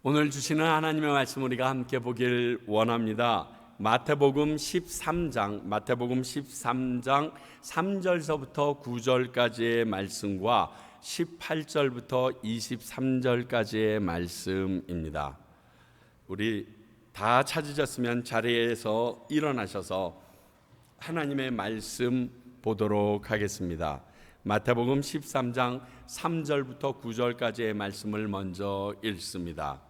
오늘 주시는 하나님의 말씀 우리가 함께 보길 원합니다. 마태복음 13장 3절서부터 9절까지의 말씀과 18절부터 23절까지의 말씀입니다. 우리 다 찾으셨으면 자리에서 일어나셔서 하나님의 말씀 보도록 하겠습니다. 마태복음 13장 3절부터 9절까지의 말씀을 먼저 읽습니다.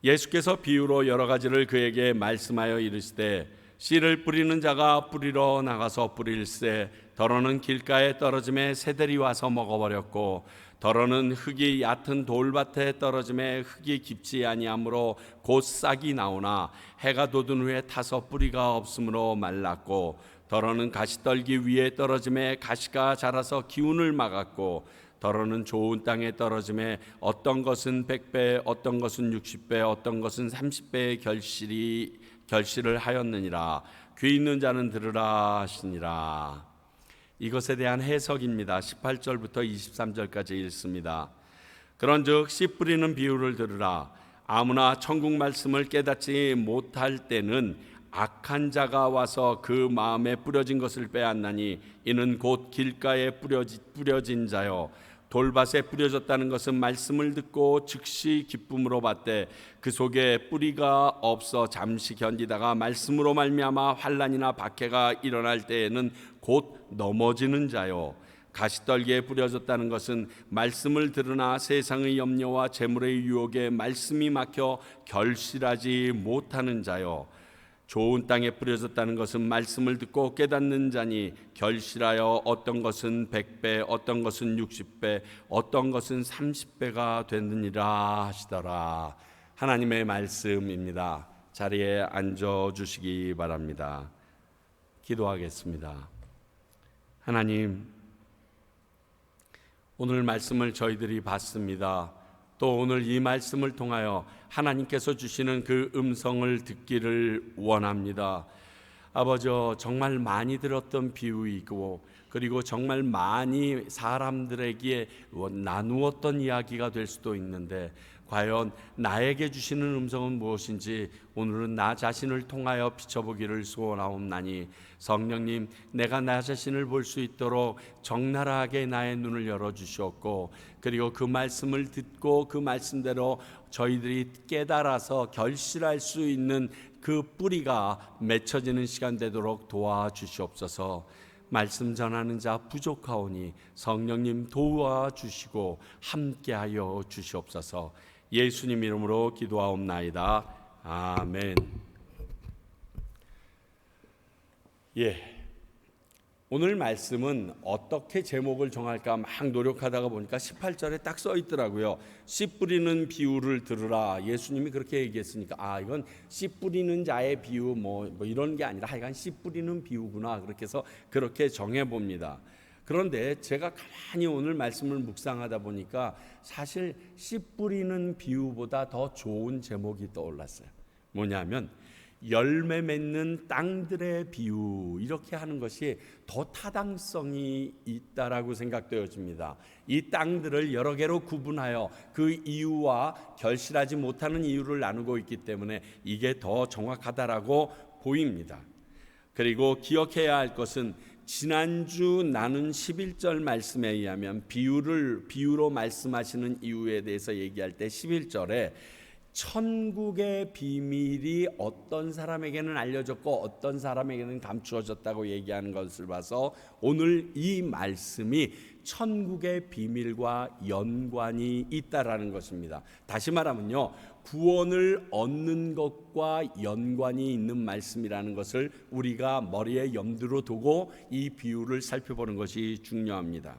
예수께서 비유로 여러 가지를 그에게 말씀하여 이르시되 씨를 뿌리는 자가 뿌리러 나가서 뿌릴새 더러는 길가에 떨어짐에 새들이 와서 먹어버렸고 더러는 흙이 얕은 돌밭에 떨어짐에 흙이 깊지 아니하므로 곧 싹이 나오나 해가 돋은 후에 타서 뿌리가 없으므로 말랐고 더러는 가시떨기 위에 떨어짐에 가시가 자라서 기운을 막았고 더러는 좋은 땅에 떨어짐에 어떤 것은 100배 어떤 것은 60배 어떤 것은 30배의 결실을 하였느니라. 귀 있는 자는 들으라 하시니라. 이것에 대한 해석입니다. 18절부터 23절까지 읽습니다. 그런즉 씨 뿌리는 비유를 들으라. 아무나 천국 말씀을 깨닫지 못할 때는 악한 자가 와서 그 마음에 뿌려진 것을 빼앗나니 이는 곧 길가에 뿌려진 자요 돌밭에 뿌려졌다는 것은 말씀을 듣고 즉시 기쁨으로 받되 그 속에 뿌리가 없어 잠시 견디다가 말씀으로 말미암아 환난이나 박해가 일어날 때에는 곧 넘어지는 자요 가시떨기에 뿌려졌다는 것은 말씀을 들으나 세상의 염려와 재물의 유혹에 말씀이 막혀 결실하지 못하는 자요 좋은 땅에 뿌려졌다는 것은 말씀을 듣고 깨닫는 자니 결실하여 어떤 것은 100배 어떤 것은 60배 어떤 것은 30배가 되느니라 하시더라. 하나님의 말씀입니다. 자리에 앉아주시기 바랍니다. 기도하겠습니다. 하나님, 오늘 말씀을 저희들이 봤습니다. 또 오늘 이 말씀을 통하여 하나님께서 주시는 그 음성을 듣기를 원합니다. 아버지, 정말 많이 들었던 비유이고 그리고 정말 많이 사람들에게 나누었던 이야기가 될 수도 있는데 과연 나에게 주시는 음성은 무엇인지 오늘은 나 자신을 통하여 비춰보기를 소원하옵나니 성령님, 내가 나 자신을 볼 수 있도록 적나라하게 나의 눈을 열어주시옵고 그리고 그 말씀을 듣고 그 말씀대로 저희들이 깨달아서 결실할 수 있는 그 뿌리가 맺혀지는 시간 되도록 도와주시옵소서. 말씀 전하는 자 부족하오니 성령님 도와주시고 함께하여 주시옵소서. 예수님 이름으로 기도하옵나이다. 아멘. 오늘 말씀은 어떻게 제목을 정할까 막 노력하다가 보니까 18절에 딱 써 있더라고요. 씨 뿌리는 비유를 들으라. 예수님이 그렇게 얘기했으니까 이건 씨 뿌리는 자의 비유 뭐 이런 게 아니라 하여간 씨 뿌리는 비유구나. 그렇게 해서 그렇게 정해 봅니다. 그런데 제가 가만히 오늘 말씀을 묵상하다 보니까 사실 씨 뿌리는 비유보다 더 좋은 제목이 떠올랐어요. 뭐냐면 열매 맺는 땅들의 비유, 이렇게 하는 것이 더 타당성이 있다라고 생각되어집니다. 이 땅들을 여러 개로 구분하여 그 이유와 결실하지 못하는 이유를 나누고 있기 때문에 이게 더 정확하다라고 보입니다. 그리고 기억해야 할 것은 지난주 나눈 11절 말씀에 의하면 비유로 말씀하시는 이유에 대해서 얘기할 때 11절에 천국의 비밀이 어떤 사람에게는 알려졌고 어떤 사람에게는 감추어졌다고 얘기하는 것을 봐서 오늘 이 말씀이 천국의 비밀과 연관이 있다라는 것입니다. 다시 말하면요, 구원을 얻는 것과 연관이 있는 말씀이라는 것을 우리가 머리에 염두로 두고 이 비유를 살펴보는 것이 중요합니다.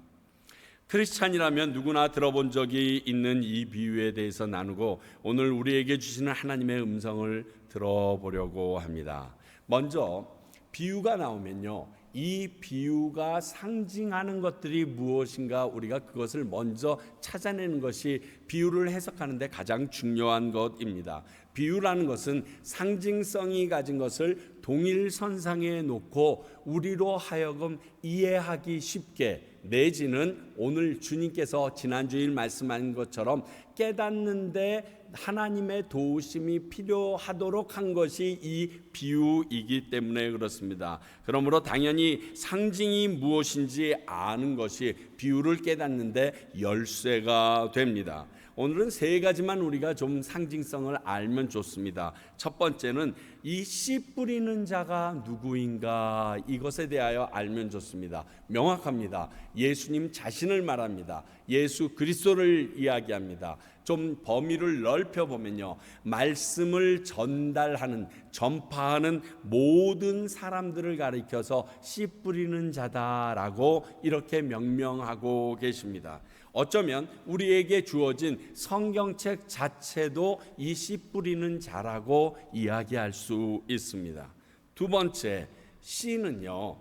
크리스찬이라면 누구나 들어본 적이 있는 이 비유에 대해서 나누고 오늘 우리에게 주시는 하나님의 음성을 들어보려고 합니다. 먼저 비유가 나오면요, 이 비유가 상징하는 것들이 무엇인가 우리가 그것을 먼저 찾아내는 것이 비유를 해석하는 데 가장 중요한 것입니다. 비유라는 것은 상징성이 가진 것을 동일선상에 놓고 우리로 하여금 이해하기 쉽게 내지는 오늘 주님께서 지난주일 말씀하신 것처럼 깨닫는데 하나님의 도우심이 필요하도록 한 것이 이 비유이기 때문에 그렇습니다. 그러므로 당연히 상징이 무엇인지 아는 것이 비유를 깨닫는데 열쇠가 됩니다. 오늘은 세 가지만 우리가 좀 상징성을 알면 좋습니다. 첫 번째는 이 씨 뿌리는 자가 누구인가, 이것에 대하여 알면 좋습니다. 명확합니다. 예수님 자신을 말합니다. 예수 그리스도를 이야기합니다. 좀 범위를 넓혀보면요, 말씀을 전달하는, 전파하는 모든 사람들을 가리켜서 씨 뿌리는 자다라고 이렇게 명명하고 계십니다. 어쩌면 우리에게 주어진 성경책 자체도 이 씨 뿌리는 자라고 이야기할 수 있습니다. 두 번째, 씨는요,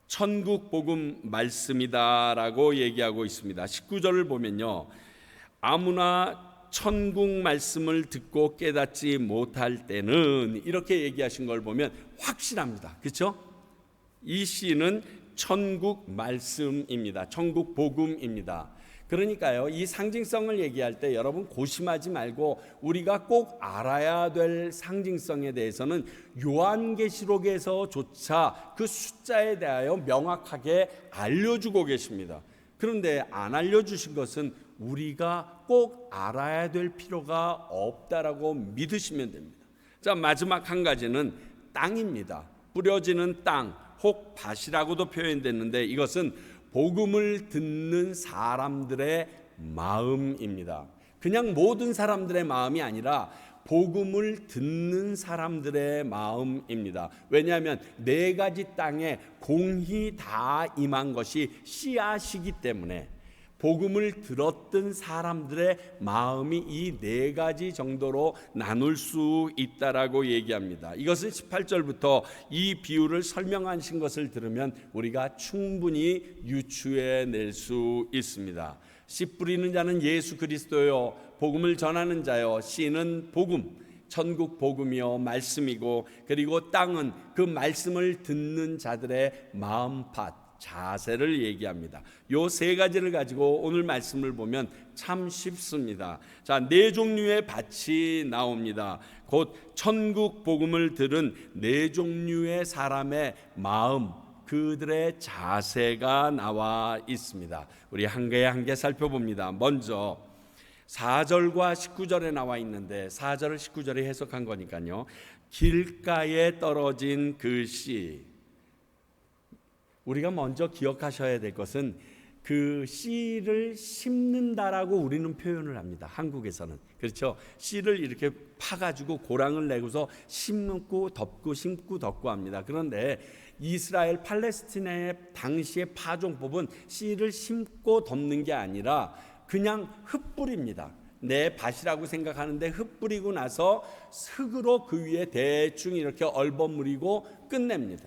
천국 복음 말씀이다라고 얘기하고 있습니다. 19절을 보면요, 아무나 천국 말씀을 듣고 깨닫지 못할 때는, 이렇게 얘기하신 걸 보면 확실합니다. 그렇죠? 이 씨는 천국 말씀입니다. 천국 복음입니다. 그러니까요, 이 상징성을 얘기할 때 여러분 고심하지 말고 우리가 꼭 알아야 될 상징성에 대해서는 요한계시록에서조차 그 숫자에 대하여 명확하게 알려주고 계십니다. 그런데 안 알려주신 것은 우리가 꼭 알아야 될 필요가 없다라고 믿으시면 됩니다. 자, 마지막 한 가지는 땅입니다. 뿌려지는 땅, 혹 밭이라고도 표현됐는데 이것은 복음을 듣는 사람들의 마음입니다. 그냥 모든 사람들의 마음이 아니라 복음을 듣는 사람들의 마음입니다. 왜냐하면 네 가지 땅에 공히 다 임한 것이 씨앗이기 때문에 복음을 들었던 사람들의 마음이 이 네 가지 정도로 나눌 수 있다라고 얘기합니다. 이것은 18절부터 이 비유를 설명하신 것을 들으면 우리가 충분히 유추해낼 수 있습니다. 씨 뿌리는 자는 예수 그리스도요, 복음을 전하는 자요, 씨는 복음, 천국 복음이요 말씀이고, 그리고 땅은 그 말씀을 듣는 자들의 마음밭, 자세를 얘기합니다. 요 세 가지를 가지고 오늘 말씀을 보면 참 쉽습니다. 자, 네 종류의 밭이 나옵니다. 곧 천국 복음을 들은 네 종류의 사람의 마음, 그들의 자세가 나와 있습니다. 우리 한 개 한 개 살펴봅니다. 먼저 4절과 19절에 나와 있는데 4절을 19절에 해석한 거니까요. 길가에 떨어진 그 씨, 우리가 먼저 기억하셔야 될 것은 그 씨를 심는다라고 우리는 표현을 합니다. 한국에서는. 그렇죠? 씨를 이렇게 파가지고 고랑을 내고서 심고 덮고 심고 덮고 합니다. 그런데 이스라엘 팔레스티나의 당시의 파종법은 씨를 심고 덮는 게 아니라 그냥 흙뿌립니다. 내 밭이라고 생각하는데 흙뿌리고 나서 흙으로 그 위에 대충 이렇게 얽어물이고 끝냅니다.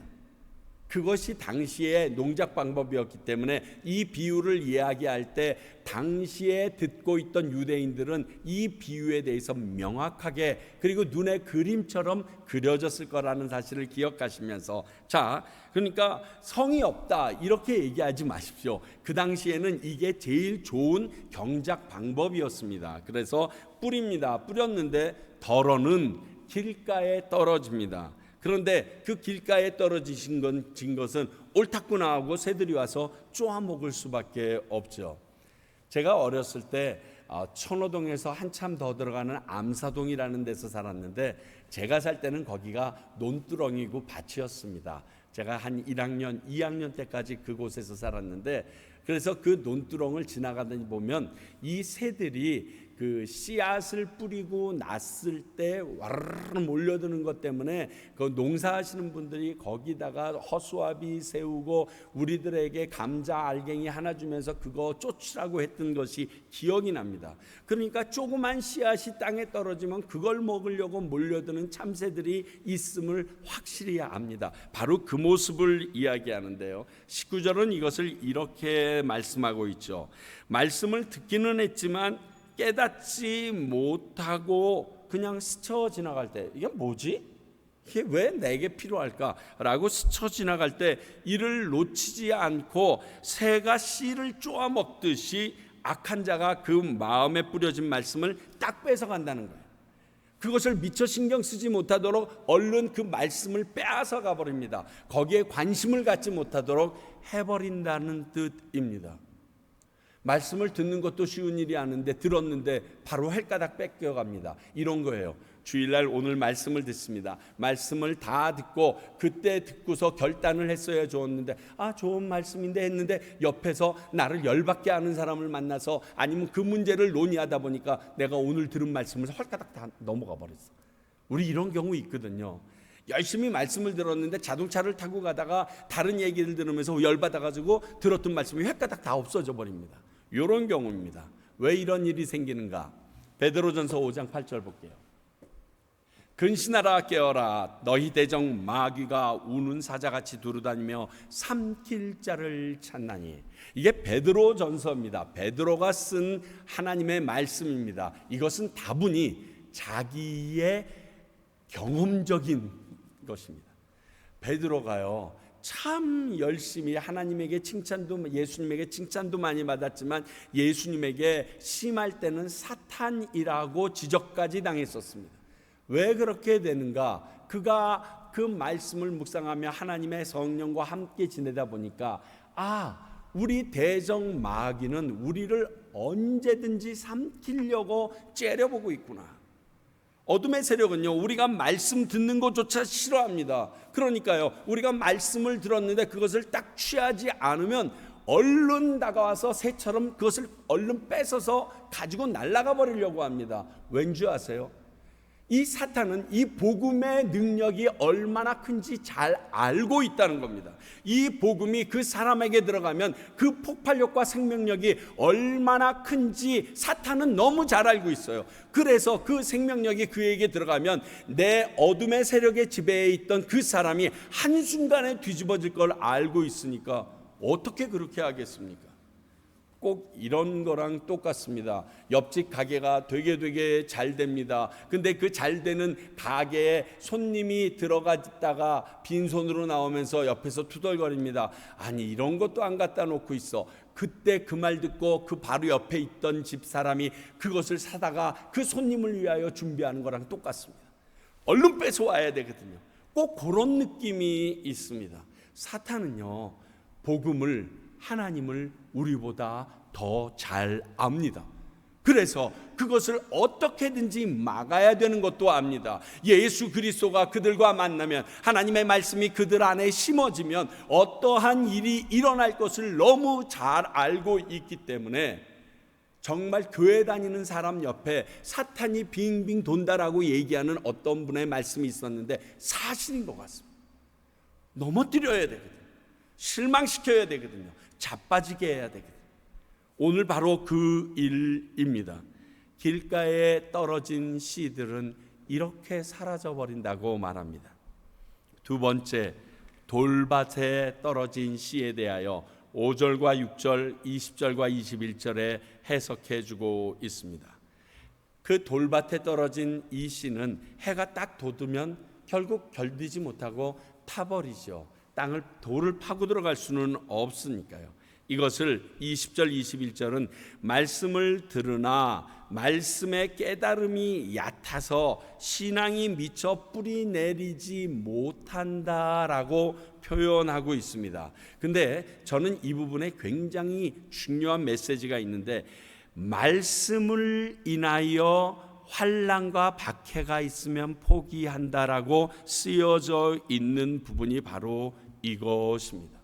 그것이 당시의 농작 방법이었기 때문에 이 비유를 이야기할 때 당시에 듣고 있던 유대인들은 이 비유에 대해서 명확하게, 그리고 눈에 그림처럼 그려졌을 거라는 사실을 기억하시면서, 자, 그러니까 성이 없다 이렇게 얘기하지 마십시오. 그 당시에는 이게 제일 좋은 경작 방법이었습니다. 그래서 뿌립니다. 뿌렸는데 덜어는 길가에 떨어집니다. 그런데 그 길가에 떨어지신 것은 옳다구나 하고 새들이 와서 쪼아 먹을 수밖에 없죠. 제가 어렸을 때 천호동에서 한참 더 들어가는 암사동이라는 데서 살았는데, 제가 살 때는 거기가 논두렁이고 밭이었습니다. 제가 한 1학년, 2학년 때까지 그곳에서 살았는데, 그래서 그 논두렁을 지나가다 보면 이 새들이 그 씨앗을 뿌리고 났을 때 와르르 몰려드는 것 때문에 그 농사하시는 분들이 거기다가 허수아비 세우고 우리들에게 감자 알갱이 하나 주면서 그거 쫓으라고 했던 것이 기억이 납니다. 그러니까 조그만 씨앗이 땅에 떨어지면 그걸 먹으려고 몰려드는 참새들이 있음을 확실히 압니다. 바로 그 모습을 이야기하는데요. 19절은 이것을 이렇게 말씀하고 있죠. 말씀을 듣기는 했지만 깨닫지 못하고 그냥 스쳐 지나갈 때, 이게 뭐지? 그게 왜 내게 필요할까라고 스쳐 지나갈 때 이를 놓치지 않고 새가 씨를 쪼아 먹듯이 악한 자가 그 마음에 뿌려진 말씀을 딱 뺏어간다는 거예요. 그것을 미처 신경 쓰지 못하도록 얼른 그 말씀을 빼앗아 가버립니다. 거기에 관심을 갖지 못하도록 해버린다는 뜻입니다. 말씀을 듣는 것도 쉬운 일이 아닌데 들었는데 바로 헷가닥 뺏겨갑니다. 이런 거예요. 주일날 오늘 말씀을 듣습니다. 말씀을 다 듣고 그때 듣고서 결단을 했어야 좋았는데 좋은 말씀인데 했는데 옆에서 나를 열받게 하는 사람을 만나서 아니면 그 문제를 논의하다 보니까 내가 오늘 들은 말씀을 헐가닥 다 넘어가 버렸어. 우리 이런 경우 있거든요. 열심히 말씀을 들었는데 자동차를 타고 가다가 다른 얘기를 들으면서 열받아가지고 들었던 말씀이 획가닥 다 없어져 버립니다. 이런 경우입니다. 왜 이런 일이 생기는가? 베드로전서 5장 8절 볼게요. 근신하라 깨어라 너희 대적 마귀가 우는 사자같이 두루다니며 삼킬 자를 찾나니. 이게 베드로전서입니다. 베드로가 쓴 하나님의 말씀입니다. 이것은 다분히 자기의 경험적인 것입니다. 베드로가요 참 열심히 하나님에게 칭찬도 예수님에게 칭찬도 많이 받았지만 예수님에게 심할 때는 사탄이라고 지적까지 당했었습니다. 왜 그렇게 되는가? 그가 그 말씀을 묵상하며 하나님의 성령과 함께 지내다 보니까 우리 대적 마귀는 우리를 언제든지 삼키려고 째려보고 있구나. 어둠의 세력은요 우리가 말씀 듣는 것조차 싫어합니다. 그러니까요 우리가 말씀을 들었는데 그것을 딱 취하지 않으면 얼른 다가와서 새처럼 그것을 얼른 뺏어서 가지고 날아가 버리려고 합니다. 왠지 아세요? 이 사탄은 이 복음의 능력이 얼마나 큰지 잘 알고 있다는 겁니다. 이 복음이 그 사람에게 들어가면 그 폭발력과 생명력이 얼마나 큰지 사탄은 너무 잘 알고 있어요. 그래서 그 생명력이 그에게 들어가면 내 어둠의 세력에 지배해 있던 그 사람이 한순간에 뒤집어질 걸 알고 있으니까 어떻게 그렇게 하겠습니까? 꼭 이런 거랑 똑같습니다. 옆집 가게가 되게 잘 됩니다. 근데 그 잘 되는 가게에 손님이 들어가다가 빈손으로 나오면서 옆에서 투덜거립니다. 아니 이런 것도 안 갖다 놓고 있어. 그때 그 말 듣고 그 바로 옆에 있던 집사람이 그것을 사다가 그 손님을 위하여 준비하는 거랑 똑같습니다. 얼른 뺏어와야 되거든요. 꼭 그런 느낌이 있습니다. 사탄은요 복음을 하나님을 우리보다 더 잘 압니다. 그래서 그것을 어떻게든지 막아야 되는 것도 압니다. 예수 그리스도가 그들과 만나면 하나님의 말씀이 그들 안에 심어지면 어떠한 일이 일어날 것을 너무 잘 알고 있기 때문에 정말 교회 다니는 사람 옆에 사탄이 빙빙 돈다라고 얘기하는 어떤 분의 말씀이 있었는데 사실인 것 같습니다. 넘어뜨려야 되거든요. 실망시켜야 되거든요. 자빠지게 해야 되거든요. 오늘 바로 그 일입니다. 길가에 떨어진 씨들은 이렇게 사라져버린다고 말합니다. 두 번째, 돌밭에 떨어진 씨에 대하여 5절과 6절, 20절과 21절에 해석해 주고 있습니다. 그 돌밭에 떨어진 이 씨는 해가 딱 돋으면 결국 견디지 못하고 타버리죠. 돌을 파고 들어갈 수는 없으니까요. 이것을 20절 21절은 말씀을 들으나 말씀의 깨달음이 얕아서 신앙이 미처 뿌리 내리지 못한다라고 표현하고 있습니다. 근데 저는 이 부분에 굉장히 중요한 메시지가 있는데 말씀을 인하여 환난과 박해가 있으면 포기한다라고 쓰여져 있는 부분이 바로 이것입니다.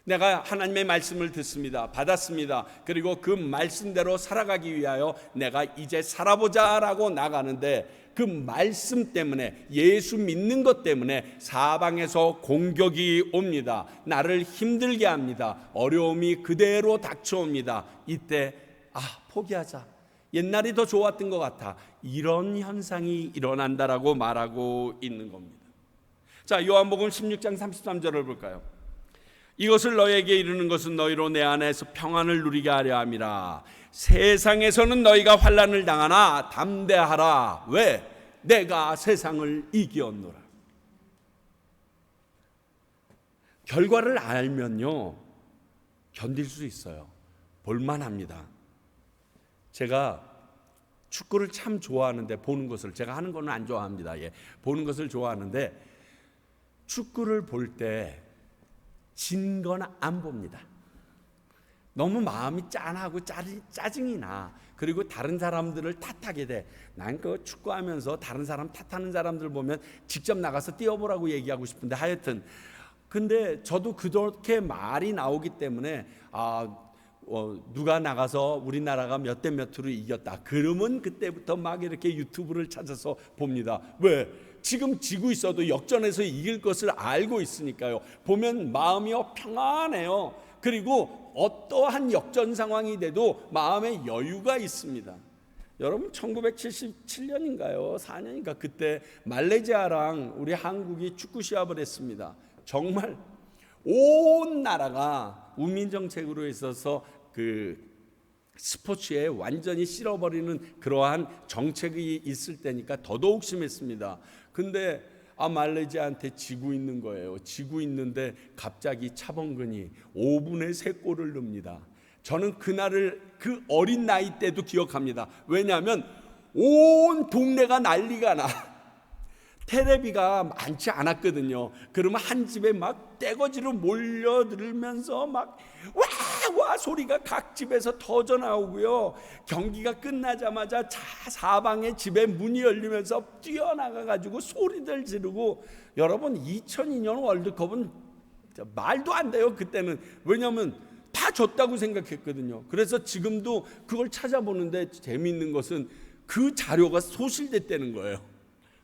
내가 하나님의 말씀을 듣습니다. 받았습니다. 그리고 그 말씀대로 살아가기 위하여 내가 이제 살아보자라고 나가는데 그 말씀 때문에 예수 믿는 것 때문에 사방에서 공격이 옵니다. 나를 힘들게 합니다. 어려움이 그대로 닥쳐옵니다. 이때 포기하자. 옛날이 더 좋았던 것 같아. 이런 현상이 일어난다라고 말하고 있는 겁니다. 자, 요한복음 16장 33절을 볼까요? 이것을 너에게 이르는 것은 너희로 내 안에서 평안을 누리게 하려 함이라. 세상에서는 너희가 환난을 당하나 담대하라. 왜? 내가 세상을 이기었노라. 결과를 알면요 견딜 수 있어요. 볼만합니다. 제가 축구를 참 좋아하는데, 보는 것을, 제가 하는 거는 안 좋아합니다. 보는 것을 좋아하는데 축구를 볼 때 진 건 안 봅니다. 너무 마음이 짠하고 짜증이 나. 그리고 다른 사람들을 탓하게 돼. 난 그 축구하면서 다른 사람 탓하는 사람들 보면 직접 나가서 뛰어보라고 얘기하고 싶은데, 하여튼 근데 저도 그렇게 말이 나오기 때문에 누가 나가서 우리나라가 몇 대 몇으로 이겼다 그러면 그때부터 막 이렇게 유튜브를 찾아서 봅니다. 왜? 지금 지고 있어도 역전해서 이길 것을 알고 있으니까요. 보면 마음이 평안해요. 그리고 어떠한 역전 상황이 돼도 마음에 여유가 있습니다. 여러분 1977년인가요? 4년인가 그때 말레이시아랑 우리 한국이 축구 시합을 했습니다. 정말 온 나라가 우민 정책으로 있어서 그 스포츠에 완전히 실어버리는 그러한 정책이 있을 때니까 더더욱 심했습니다. 근데 말레이시아한테 지고 있는 거예요. 지고 있는데 갑자기 차범근이 5분에 3골을 넣습니다. 저는 그날을 그 어린 나이 때도 기억합니다. 왜냐하면 온 동네가 난리가 나. 테레비가 많지 않았거든요. 그러면 한 집에 막 떼거지로 몰려들면서 막 와 소리가 각 집에서 터져 나오고요. 경기가 끝나자마자 사방에 집에 문이 열리면서 뛰어나가 가지고 소리들 지르고, 여러분 2002년 월드컵은 말도 안 돼요. 그때는. 왜냐하면 다 졌다고 생각했거든요. 그래서 지금도 그걸 찾아보는데 재미있는 것은 그 자료가 소실됐다는 거예요.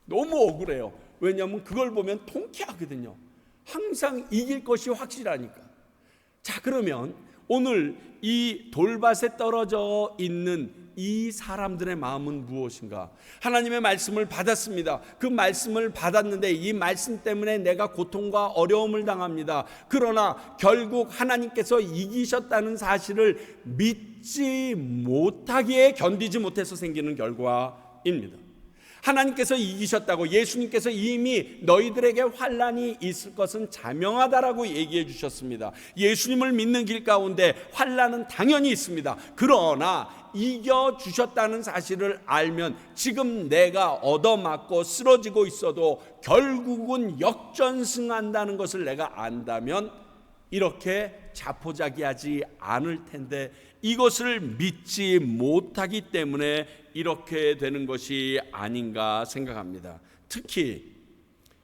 너무 억울해요. 왜냐하면 그걸 보면 통쾌하거든요. 항상 이길 것이 확실하니까. 자, 그러면 오늘 이 돌밭에 떨어져 있는 이 사람들의 마음은 무엇인가? 하나님의 말씀을 받았습니다. 그 말씀을 받았는데 이 말씀 때문에 내가 고통과 어려움을 당합니다. 그러나 결국 하나님께서 이기셨다는 사실을 믿지 못하기에 견디지 못해서 생기는 결과입니다. 하나님께서 이기셨다고, 예수님께서 이미 너희들에게 환난이 있을 것은 자명하다라고 얘기해 주셨습니다. 예수님을 믿는 길 가운데 환난은 당연히 있습니다. 그러나 이겨주셨다는 사실을 알면 지금 내가 얻어맞고 쓰러지고 있어도 결국은 역전승한다는 것을 내가 안다면 이렇게 자포자기하지 않을 텐데, 이것을 믿지 못하기 때문에 이렇게 되는 것이 아닌가 생각합니다. 특히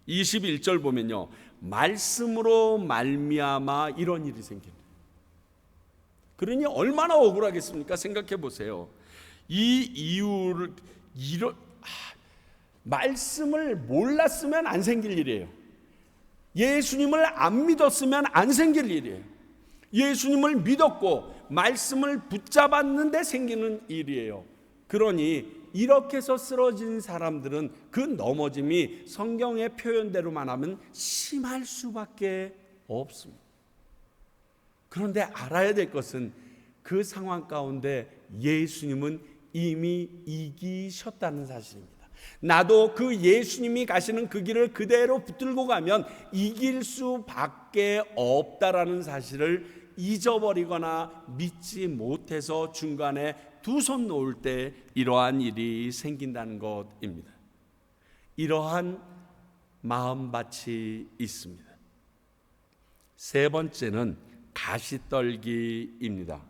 21절 보면요, 말씀으로 말미암아 이런 일이 생깁니다. 그러니 얼마나 억울하겠습니까? 생각해 보세요. 이 이유를 말씀을 몰랐으면 안 생길 일이에요. 예수님을 안 믿었으면 안 생길 일이에요. 예수님을 믿었고 말씀을 붙잡았는데 생기는 일이에요. 그러니 이렇게 해서 쓰러진 사람들은 그 넘어짐이 성경의 표현대로만 하면 심할 수밖에 없습니다. 그런데 알아야 될 것은 그 상황 가운데 예수님은 이미 이기셨다는 사실입니다. 나도 그 예수님이 가시는 그 길을 그대로 붙들고 가면 이길 수밖에 없다라는 사실을 잊어버리거나 믿지 못해서 중간에 두 손 놓을 때 이러한 일이 생긴다는 것입니다. 이러한 마음밭이 있습니다. 세 번째는 가시떨기입니다.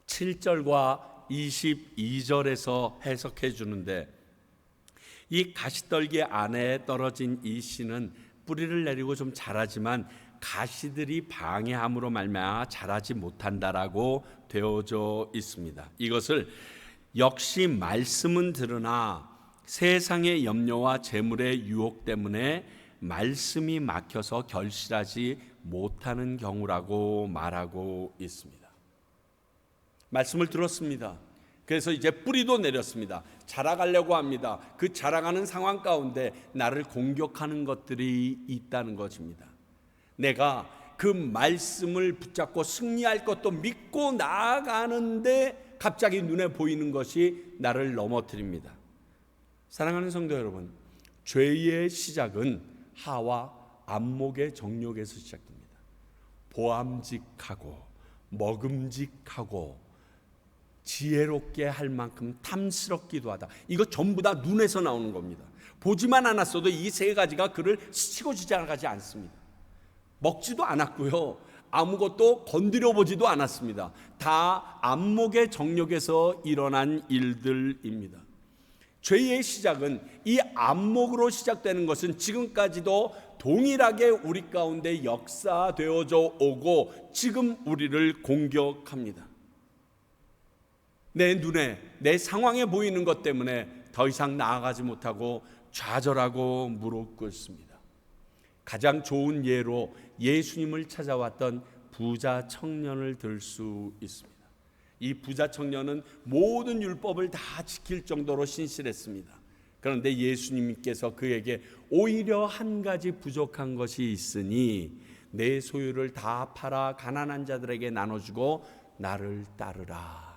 7절과 22절에서 해석해 주는데, 이 가시떨기 안에 떨어진 이 씨는 뿌리를 내리고 좀 자라지만 가시들이 방해함으로 말미암아 자라지 못한다라고 되어져 있습니다. 이것을 역시 말씀은 들으나 세상의 염려와 재물의 유혹 때문에 말씀이 막혀서 결실하지 못하는 경우라고 말하고 있습니다. 말씀을 들었습니다. 그래서 이제 뿌리도 내렸습니다. 자라가려고 합니다. 그 자라가는 상황 가운데 나를 공격하는 것들이 있다는 것입니다. 내가 그 말씀을 붙잡고 승리할 것도 믿고 나아가는데 갑자기 눈에 보이는 것이 나를 넘어뜨립니다. 사랑하는 성도 여러분, 죄의 시작은 하와 안목의 정욕에서 시작됩니다. 보암직하고 먹음직하고 지혜롭게 할 만큼 탐스럽기도 하다. 이거 전부 다 눈에서 나오는 겁니다. 보지만 않았어도 이 세 가지가 그를 스치고 지나가지 않습니다. 먹지도 않았고요, 아무것도 건드려 보지도 않았습니다. 다 안목의 정욕에서 일어난 일들입니다. 죄의 시작은 이 안목으로 시작되는 것은 지금까지도 동일하게 우리 가운데 역사되어져 오고 지금 우리를 공격합니다. 내 눈에, 내 상황에 보이는 것 때문에 더 이상 나아가지 못하고 좌절하고 무릎 꿇습니다. 가장 좋은 예로 예수님을 찾아왔던 부자 청년을 들 수 있습니다. 이 부자 청년은 모든 율법을 다 지킬 정도로 신실했습니다. 그런데 예수님께서 그에게 오히려 한 가지 부족한 것이 있으니 내 소유를 다 팔아 가난한 자들에게 나눠주고 나를 따르라.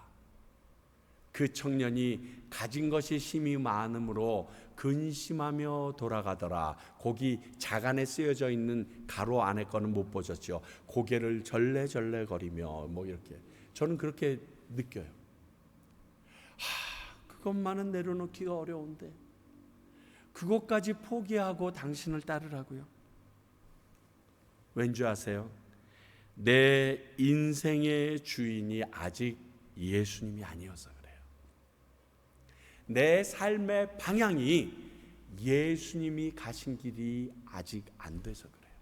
그 청년이 가진 것이 힘이 많으므로 근심하며 돌아가더라. 거기 자간에 쓰여져 있는 가로 안에 거는 못 보셨죠. 고개를 절레절레거리며 이렇게, 저는 그렇게 느껴요. 그것만은 내려놓기가 어려운데 그것까지 포기하고 당신을 따르라고요? 왠지 아세요? 내 인생의 주인이 아직 예수님이 아니어서 그래요. 내 삶의 방향이 예수님이 가신 길이 아직 안 돼서 그래요.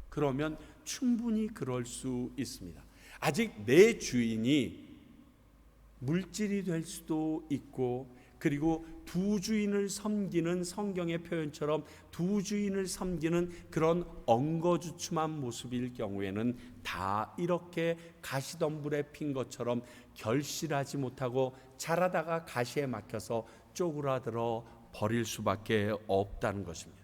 그러면 충분히 그럴 수 있습니다. 아직 내 주인이 물질이 될 수도 있고, 그리고 두 주인을 섬기는, 성경의 표현처럼 두 주인을 섬기는 그런 엉거주춤한 모습일 경우에는 다 이렇게 가시덤불에 핀 것처럼 결실하지 못하고 자라다가 가시에 막혀서 쪼그라들어 버릴 수밖에 없다는 것입니다.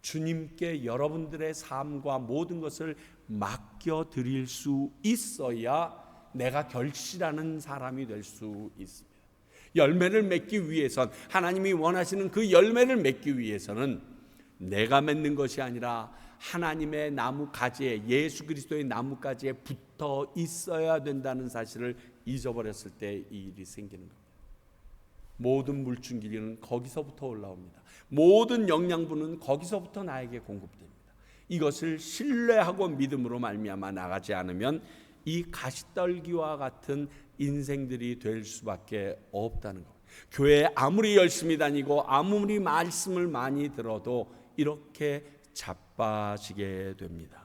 주님께 여러분들의 삶과 모든 것을 맡겨드릴 수 있어야 내가 결실하는 사람이 될 수 있습니다. 열매를 맺기 위해선, 하나님이 원하시는 그 열매를 맺기 위해서는 내가 맺는 것이 아니라 하나님의 나뭇가지에, 예수 그리스도의 나뭇가지에 붙어 있어야 된다는 사실을 잊어버렸을 때 이 일이 생기는 겁니다. 모든 물줄기는 거기서부터 올라옵니다. 모든 영양분은 거기서부터 나에게 공급됩니다. 이것을 신뢰하고 믿음으로 말미암아 나가지 않으면 이 가시떨기와 같은 인생들이 될 수밖에 없다는 것. 교회에 아무리 열심히 다니고 아무리 말씀을 많이 들어도 이렇게 자빠지게 됩니다.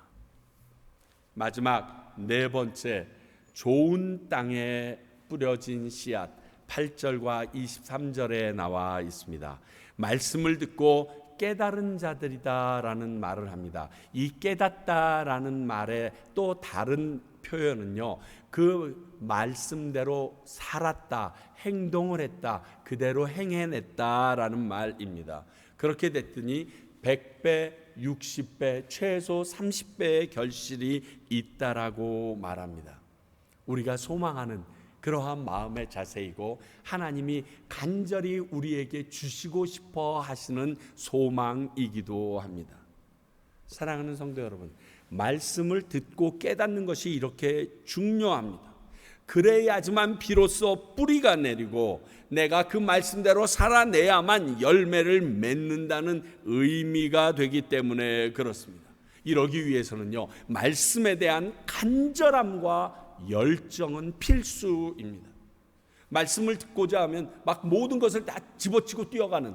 마지막 네 번째, 좋은 땅에 뿌려진 씨앗, 8절과 23절에 나와 있습니다. 말씀을 듣고 깨달은 자들이다라는 말을 합니다. 이 깨닫다라는 말의 또 다른 표현은요, 그 말씀대로 살았다, 행동을 했다, 그대로 행해냈다라는 말입니다. 그렇게 됐더니 100배, 60배, 최소 30배의 결실이 있다라고 말합니다. 우리가 소망하는 그러한 마음의 자세이고 하나님이 간절히 우리에게 주시고 싶어 하시는 소망이기도 합니다. 사랑하는 성도 여러분, 말씀을 듣고 깨닫는 것이 이렇게 중요합니다. 그래야지만 비로소 뿌리가 내리고 내가 그 말씀대로 살아내야만 열매를 맺는다는 의미가 되기 때문에 그렇습니다. 이러기 위해서는요, 말씀에 대한 간절함과 열정은 필수입니다. 말씀을 듣고자 하면 막 모든 것을 다 집어치고 뛰어가는,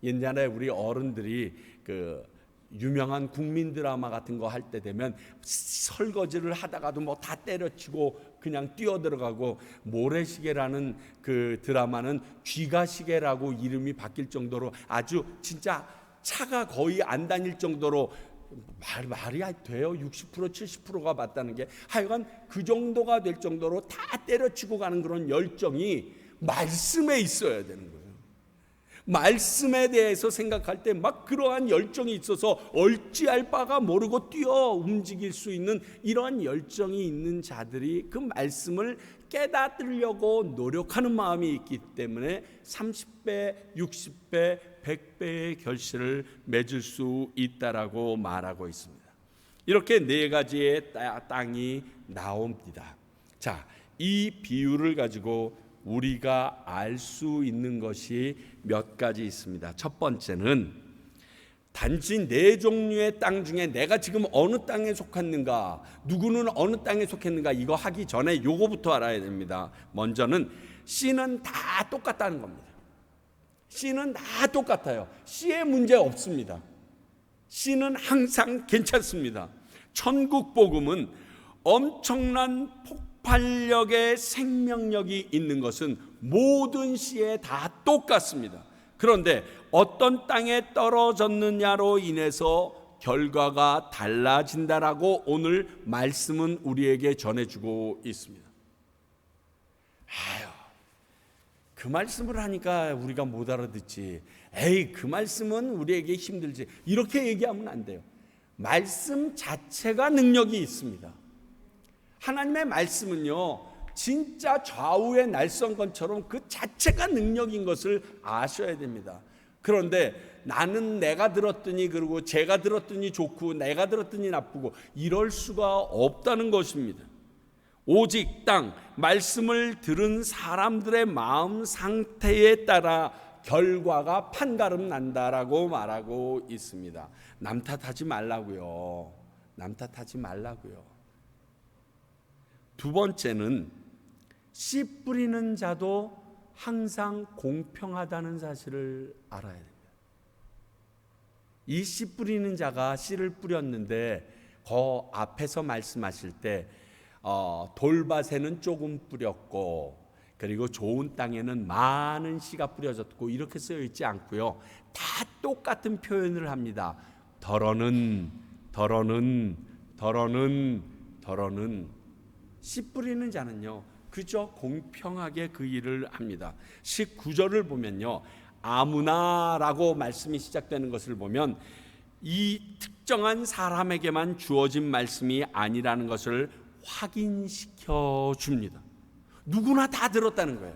옛날에 우리 어른들이 그 유명한 국민 드라마 같은 거 할 때 되면 설거지를 하다가도 뭐 다 때려치고 그냥 뛰어들어가고, 모래시계라는 그 드라마는 쥐가시계라고 이름이 바뀔 정도로 아주 진짜 차가 거의 안 다닐 정도로 말이 돼요? 60% 70%가 맞다는 게, 하여간 그 정도가 될 정도로 다 때려치고 가는 그런 열정이 말씀에 있어야 되는 거예요. 말씀에 대해서 생각할 때 막 그러한 열정이 있어서 얼찌할 바가 모르고 뛰어 움직일 수 있는 이러한 열정이 있는 자들이 그 말씀을 깨닫으려고 노력하는 마음이 있기 때문에 30배, 60배, 100배의 결실을 맺을 수 있다라고 말하고 있습니다. 이렇게 네 가지의 땅이 나옵니다. 자, 이 비유를 가지고 우리가 알 수 있는 것이 몇 가지 있습니다. 첫 번째는 단지 네 종류의 땅 중에 내가 지금 어느 땅에 속했는가, 누구는 어느 땅에 속했는가, 이거 하기 전에 요거부터 알아야 됩니다. 먼저는 씨는 다 똑같다는 겁니다. 씨는 다 똑같아요. 씨에 문제 없습니다. 씨는 항상 괜찮습니다. 천국 복음은 엄청난 폭발력의 생명력이 있는 것은 모든 씨에 다 똑같습니다. 그런데 어떤 땅에 떨어졌느냐로 인해서 결과가 달라진다라고 오늘 말씀은 우리에게 전해주고 있습니다. 그 말씀을 하니까 우리가 못 알아듣지. 그 말씀은 우리에게 힘들지. 이렇게 얘기하면 안 돼요. 말씀 자체가 능력이 있습니다. 하나님의 말씀은요, 진짜 좌우의 날성건처럼 그 자체가 능력인 것을 아셔야 됩니다. 그런데 나는 내가 들었더니 그러고 제가 들었더니 좋고 내가 들었더니 나쁘고 이럴 수가 없다는 것입니다. 오직 땅 말씀을 들은 사람들의 마음 상태에 따라 결과가 판가름 난다라고 말하고 있습니다. 남 탓하지 말라고요. 남 탓하지 말라고요. 두 번째는 씨 뿌리는 자도 항상 공평하다는 사실을 알아야 됩니다. 이 씨 뿌리는 자가 씨를 뿌렸는데 그 앞에서 말씀하실 때 돌밭에는 조금 뿌렸고 그리고 좋은 땅에는 많은 씨가 뿌려졌고 이렇게 쓰여 있지 않고요. 다 똑같은 표현을 합니다. 덜어는 씨 뿌리는 자는요, 그저 공평하게 그 일을 합니다. 19절을 보면요, 아무나라고 말씀이 시작되는 것을 보면 이 특정한 사람에게만 주어진 말씀이 아니라는 것을 확인시켜 줍니다. 누구나 다 들었다는 거예요.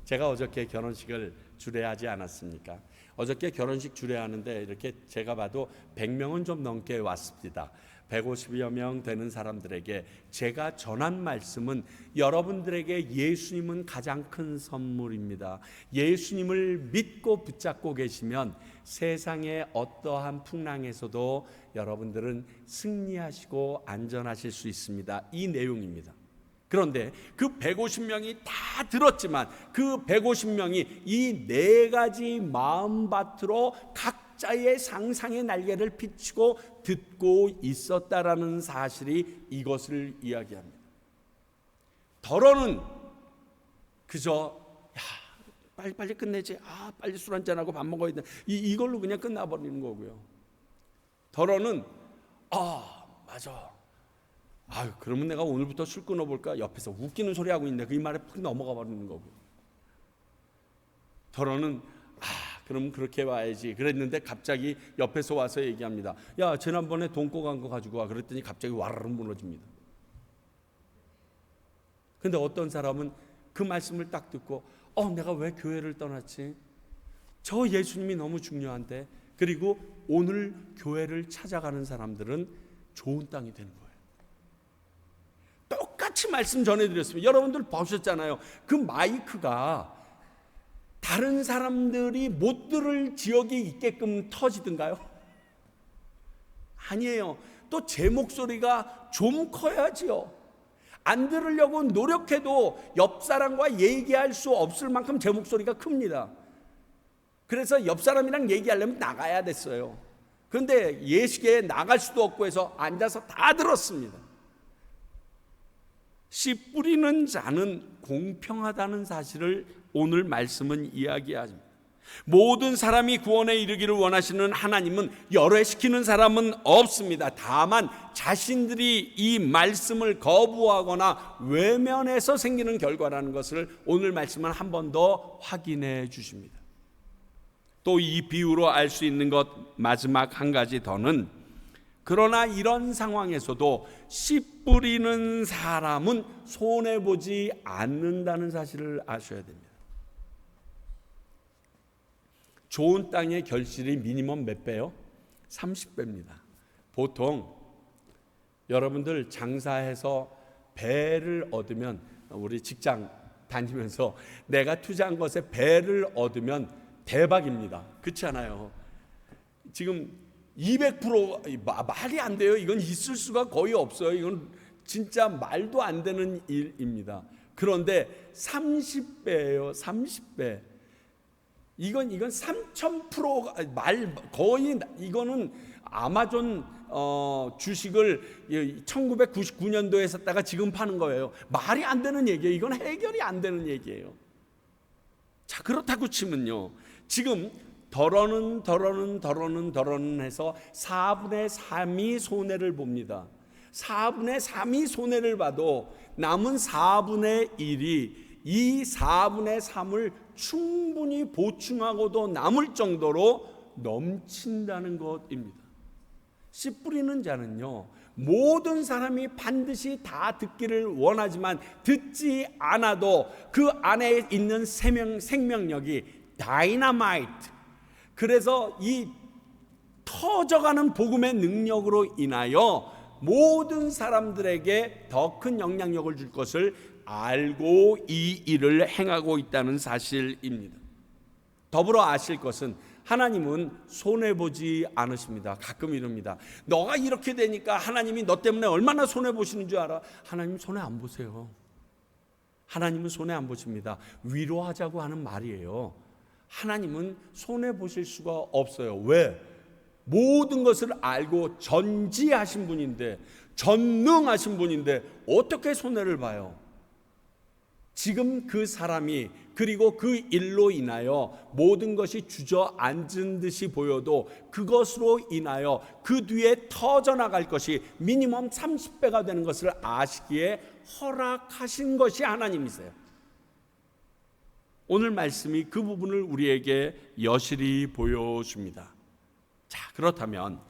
제가 어저께 결혼식을 주례하지 않았습니까? 어저께 결혼식 주례하는데 이렇게 제가 봐도 100명은 좀 넘게 왔습니다. 150여 명 되는 사람들에게 제가 전한 말씀은 여러분들에게 예수님은 가장 큰 선물입니다. 예수님을 믿고 붙잡고 계시면 세상의 어떠한 풍랑에서도 여러분들은 승리하시고 안전하실 수 있습니다. 이 내용입니다. 그런데 그 150명이 다 들었지만 그 150명이 이 네 가지 마음밭으로 각자의 상상의 날개를 펼치고 듣고 있었다라는 사실이 이것을 이야기합니다. 덜어는 그저 빨리 끝내지. 빨리 술 한잔하고 밥 먹어야 돼. 이걸로 그냥 끝나버리는 거고요. 덜어는 맞아. 그러면 내가 오늘부터 술 끊어볼까? 옆에서 웃기는 소리 하고 있는데 그 말에 푹 넘어가 버리는 거고. 덜어는 그럼 그렇게 와야지. 그랬는데 갑자기 옆에서 와서 얘기합니다. 야, 지난번에 돈 꼬간 거 가지고 와. 그랬더니 갑자기 와르르 무너집니다. 근데 어떤 사람은 그 말씀을 딱 듣고 내가 왜 교회를 떠났지? 저 예수님이 너무 중요한데. 그리고 오늘 교회를 찾아가는 사람들은 좋은 땅이 되는 거예요. 똑같이 말씀 전해드렸습니다. 여러분들 보셨잖아요. 그 마이크가 다른 사람들이 못 들을 지역이 있게끔 터지던가요? 아니에요. 또 제 목소리가 좀 커야지요. 안 들으려고 노력해도 옆 사람과 얘기할 수 없을 만큼 제 목소리가 큽니다. 그래서 옆 사람이랑 얘기하려면 나가야 됐어요. 그런데 예식에 나갈 수도 없고 해서 앉아서 다 들었습니다. 씨 뿌리는 자는 공평하다는 사실을 오늘 말씀은 이야기합니다. 모든 사람이 구원에 이르기를 원하시는 하나님은 열애시키는 사람은 없습니다. 다만 자신들이 이 말씀을 거부하거나 외면해서 생기는 결과라는 것을 오늘 말씀은 한 번 더 확인해 주십니다. 또 이 비유로 알 수 있는 것 마지막 한 가지 더는, 그러나 이런 상황에서도 씨 뿌리는 사람은 손해보지 않는다는 사실을 아셔야 됩니다. 좋은 땅의 결실이 미니멈 몇 배요? 30배입니다. 보통 여러분들 장사해서 배를 얻으면, 우리 직장 다니면서 내가 투자한 것에 배를 얻으면 대박입니다. 그렇지 않아요? 지금 200% 말이 안 돼요. 이건 있을 수가 거의 없어요. 이건 진짜 말도 안 되는 일입니다. 그런데 30배예요. 30배. 이건 3000% 말 거의, 이거는 아마존 주식을 1999년도에 샀다가 지금 파는 거예요. 말이 안 되는 얘기예요. 이건 해결이 안 되는 얘기예요. 자, 그렇다고 치면요, 지금 덜어는 해서 4분의 3이 손해를 봅니다. 4분의 3이 손해를 봐도 남은 4분의 1이 이 4분의 3을 충분히 보충하고도 남을 정도로 넘친다는 것입니다. 씨 뿌리는 자는요, 모든 사람이 반드시 다 듣기를 원하지만 듣지 않아도 그 안에 있는 생명력이 다이너마이트, 그래서 이 터져가는 복음의 능력으로 인하여 모든 사람들에게 더 큰 영향력을 줄 것을 알고 이 일을 행하고 있다는 사실입니다. 더불어 아실 것은 하나님은 손해보지 않으십니다. 가끔 이럽니다. 너가 이렇게 되니까 하나님이 너 때문에 얼마나 손해보시는 줄 알아? 하나님 손해 안 보세요. 하나님은 손해 안 보십니다. 위로하자고 하는 말이에요. 하나님은 손해보실 수가 없어요. 왜? 모든 것을 알고 전지하신 분인데, 전능하신 분인데 어떻게 손해를 봐요? 지금 그 사람이, 그리고 그 일로 인하여 모든 것이 주저앉은 듯이 보여도 그것으로 인하여 그 뒤에 터져나갈 것이 미니멈 30배가 되는 것을 아시기에 허락하신 것이 하나님이세요. 오늘 말씀이 그 부분을 우리에게 여실히 보여줍니다. 자, 그렇다면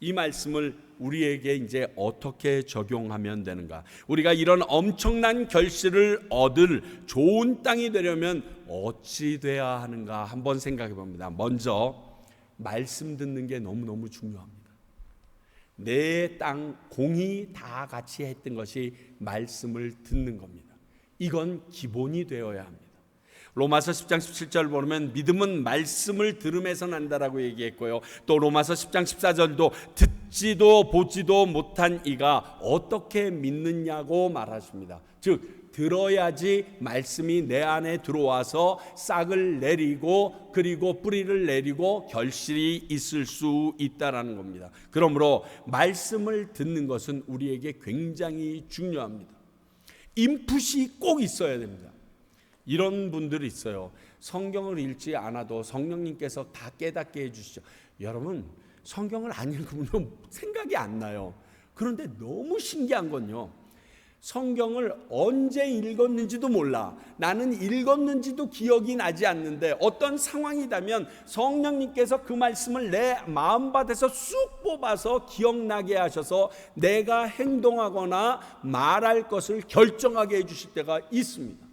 이 말씀을 우리에게 이제 어떻게 적용하면 되는가? 우리가 이런 엄청난 결실을 얻을 좋은 땅이 되려면 어찌 돼야 하는가 한번 생각해 봅니다. 먼저 말씀 듣는 게 너무너무 중요합니다. 내 땅 공이 다 같이 했던 것이 말씀을 듣는 겁니다. 이건 기본이 되어야 합니다. 로마서 10장 17절 보면 믿음은 말씀을 들음에서 난다라고 얘기했고요. 또 로마서 10장 14절도 듣지도 보지도 못한 이가 어떻게 믿느냐고 말하십니다. 즉 들어야지 말씀이 내 안에 들어와서 싹을 내리고 그리고 뿌리를 내리고 결실이 있을 수 있다라는 겁니다. 그러므로 말씀을 듣는 것은 우리에게 굉장히 중요합니다. 인풋이 꼭 있어야 됩니다. 이런 분들이 있어요. 성경을 읽지 않아도 성령님께서 다 깨닫게 해주시죠. 여러분, 성경을 안 읽으면 생각이 안 나요. 그런데 너무 신기한 건요, 성경을 언제 읽었는지도 몰라. 나는 읽었는지도 기억이 나지 않는데 어떤 상황이라면 성령님께서 그 말씀을 내 마음밭에서 쑥 뽑아서 기억나게 하셔서 내가 행동하거나 말할 것을 결정하게 해주실 때가 있습니다.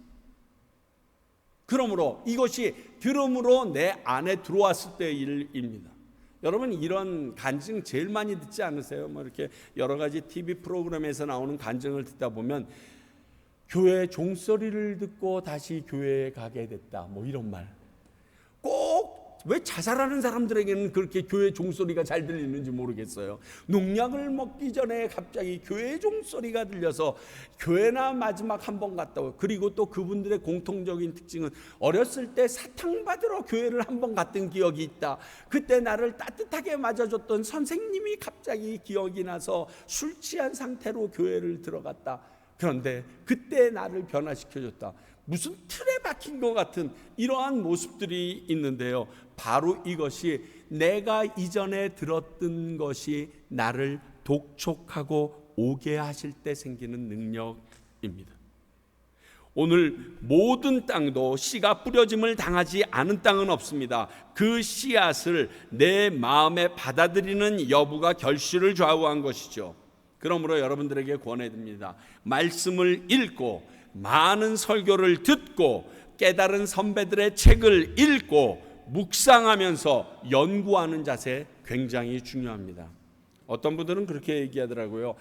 그러므로 이것이 들음으로 내 안에 들어왔을 때의 일입니다. 여러분, 이런 간증 제일 많이 듣지 않으세요? 뭐 이렇게 여러 가지 TV 프로그램에서 나오는 간증을 듣다 보면 교회 종소리를 듣고 다시 교회에 가게 됐다, 뭐 이런 말. 꼭 왜 자살하는 사람들에게는 그렇게 교회 종소리가 잘 들리는지 모르겠어요. 농약을 먹기 전에 갑자기 교회 종소리가 들려서 교회나 마지막 한 번 갔다 오고, 그리고 또 그분들의 공통적인 특징은 어렸을 때 사탕 받으러 교회를 한 번 갔던 기억이 있다. 그때 나를 따뜻하게 맞아줬던 선생님이 갑자기 기억이 나서 술 취한 상태로 교회를 들어갔다. 그런데 그때 나를 변화시켜줬다. 무슨 틀에 박힌 것 같은 이러한 모습들이 있는데요, 바로 이것이 내가 이전에 들었던 것이 나를 독촉하고 오게 하실 때 생기는 능력입니다. 오늘 모든 땅도 씨가 뿌려짐을 당하지 않은 땅은 없습니다. 그 씨앗을 내 마음에 받아들이는 여부가 결실을 좌우한 것이죠. 그러므로 여러분들에게 권해드립니다. 말씀을 읽고 많은 설교를 듣고 깨달은 선배들의 책을 읽고 묵상하면서 연구하는 자세 굉장히 중요합니다. 어떤 분들은 그렇게 얘기하더라고요.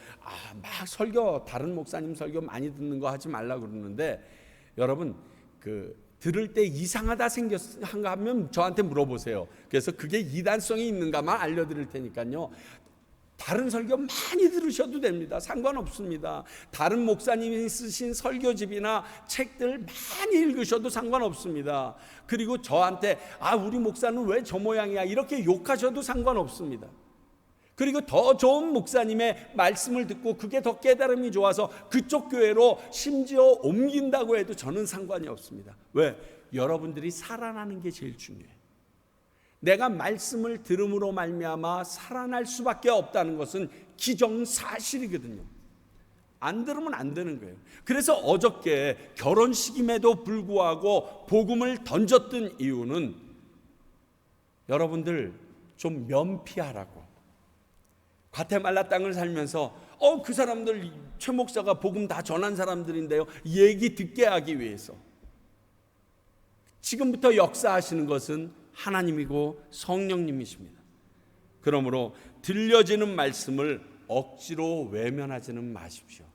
막 설교, 다른 목사님 설교 많이 듣는 거 하지 말라 그러는데, 여러분 들을 때 이상하다 생겼는가 하면 저한테 물어보세요. 그래서 그게 이단성이 있는가만 알려드릴 테니까요. 다른 설교 많이 들으셔도 됩니다. 상관없습니다. 다른 목사님이 쓰신 설교집이나 책들 많이 읽으셔도 상관없습니다. 그리고 저한테 우리 목사는 왜 저 모양이야 이렇게 욕하셔도 상관없습니다. 그리고 더 좋은 목사님의 말씀을 듣고 그게 더 깨달음이 좋아서 그쪽 교회로 심지어 옮긴다고 해도 저는 상관이 없습니다. 왜? 여러분들이 살아나는 게 제일 중요해요. 내가 말씀을 들음으로 말미암아 살아날 수밖에 없다는 것은 기정사실이거든요. 안 들으면 안 되는 거예요. 그래서 어저께 결혼식임에도 불구하고 복음을 던졌던 이유는 여러분들 좀 면피하라고. 과테말라 땅을 살면서 그 사람들 최 목사가 복음 다 전한 사람들인데요, 얘기 듣게 하기 위해서. 지금부터 역사하시는 것은 하나님이고 성령님이십니다. 그러므로 들려지는 말씀을 억지로 외면하지는 마십시오.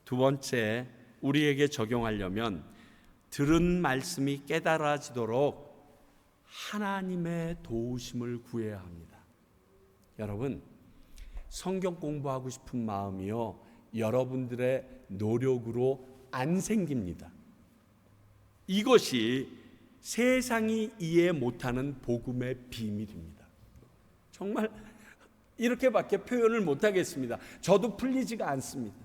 두 번째, 우리에게 적용하려면 들은 말씀이 깨달아지도록 하나님의 도우심을 구해야 합니다. 여러분, 성경 공부하고 싶은 마음이요, 여러분들의 노력으로 안 생깁니다. 이것이 세상이 이해 못하는 복음의 비밀입니다. 정말 이렇게밖에 표현을 못하겠습니다. 저도 풀리지가 않습니다.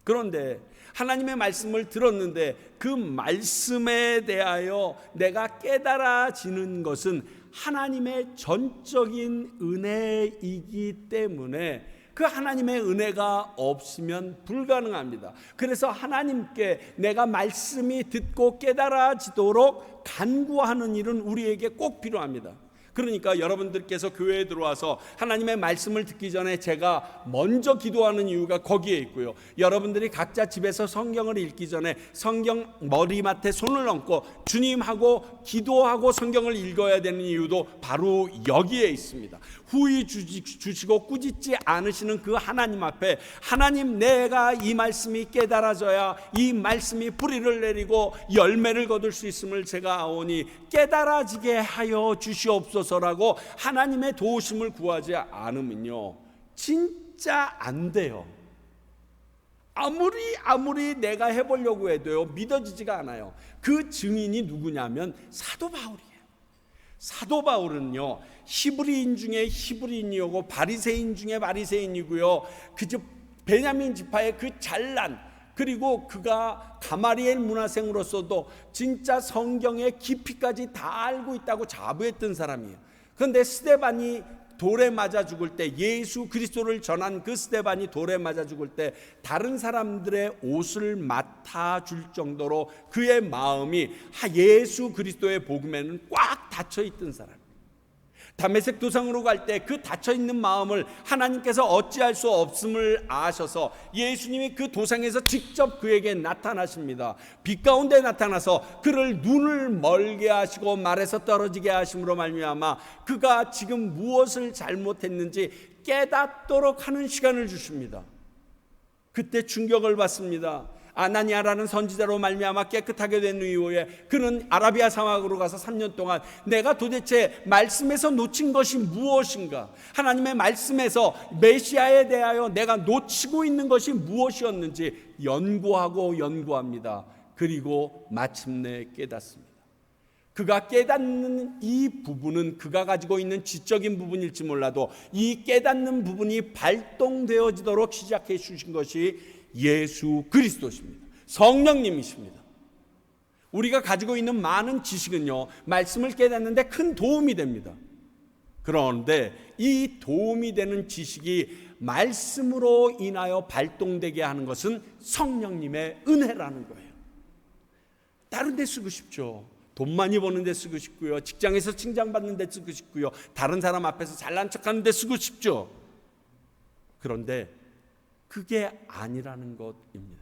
그런데 하나님의 말씀을 들었는데 그 말씀에 대하여 내가 깨달아지는 것은 하나님의 전적인 은혜이기 때문에 그 하나님의 은혜가 없으면 불가능합니다. 그래서 하나님께 내가 말씀이 듣고 깨달아지도록 간구하는 일은 우리에게 꼭 필요합니다. 그러니까 여러분들께서 교회에 들어와서 하나님의 말씀을 듣기 전에 제가 먼저 기도하는 이유가 거기에 있고요. 여러분들이 각자 집에서 성경을 읽기 전에 성경 머리맡에 손을 얹고 주님하고 기도하고 성경을 읽어야 되는 이유도 바로 여기에 있습니다. 후히 주시고 꾸짖지 않으시는 그 하나님 앞에, 하나님, 내가 이 말씀이 깨달아져야 이 말씀이 뿌리를 내리고 열매를 거둘 수 있음을 제가 아오니 깨달아지게 하여 주시옵소서라고 하나님의 도우심을 구하지 않으면요, 진짜 안 돼요. 아무리 내가 해보려고 해도요, 믿어지지가 않아요. 그 증인이 누구냐면 사도 바울이에요. 사도 바울은요, 히브리인 중에 히브리인이고 바리새인 중에 바리새인이고요, 그저 베냐민 지파의 그 잘난, 그리고 그가 가마리엘 문화생으로서도 진짜 성경의 깊이까지 다 알고 있다고 자부했던 사람이에요. 그런데 스데반이 돌에 맞아 죽을 때, 예수 그리스도를 전한 그 스데반이 돌에 맞아 죽을 때 다른 사람들의 옷을 맡아줄 정도로 그의 마음이 예수 그리스도의 복음에는 꽉 닫혀 있던 사람. 다메섹 도상으로 갈 때 그 닫혀있는 마음을 하나님께서 어찌할 수 없음을 아셔서 예수님이 그 도상에서 직접 그에게 나타나십니다. 빛 가운데 나타나서 그를 눈을 멀게 하시고 말에서 떨어지게 하심으로 말미암아 그가 지금 무엇을 잘못했는지 깨닫도록 하는 시간을 주십니다. 그때 충격을 받습니다. 아나니아라는 선지자로 말미암아 깨끗하게 된 이후에 그는 아라비아 사막으로 가서 3년 동안 내가 도대체 말씀에서 놓친 것이 무엇인가, 하나님의 말씀에서 메시아에 대하여 내가 놓치고 있는 것이 무엇이었는지 연구합니다. 그리고 마침내 깨닫습니다. 그가 깨닫는 이 부분은 그가 가지고 있는 지적인 부분일지 몰라도 이 깨닫는 부분이 발동되어지도록 시작해 주신 것이 예수 그리스도십니다. 성령님이십니다. 우리가 가지고 있는 많은 지식은요, 말씀을 깨닫는데 큰 도움이 됩니다. 그런데 이 도움이 되는 지식이 말씀으로 인하여 발동되게 하는 것은 성령님의 은혜라는 거예요. 다른 데 쓰고 싶죠. 돈 많이 버는 데 쓰고 싶고요. 직장에서 칭찬받는 데 쓰고 싶고요. 다른 사람 앞에서 잘난 척하는 데 쓰고 싶죠. 그런데 그게 아니라는 것입니다.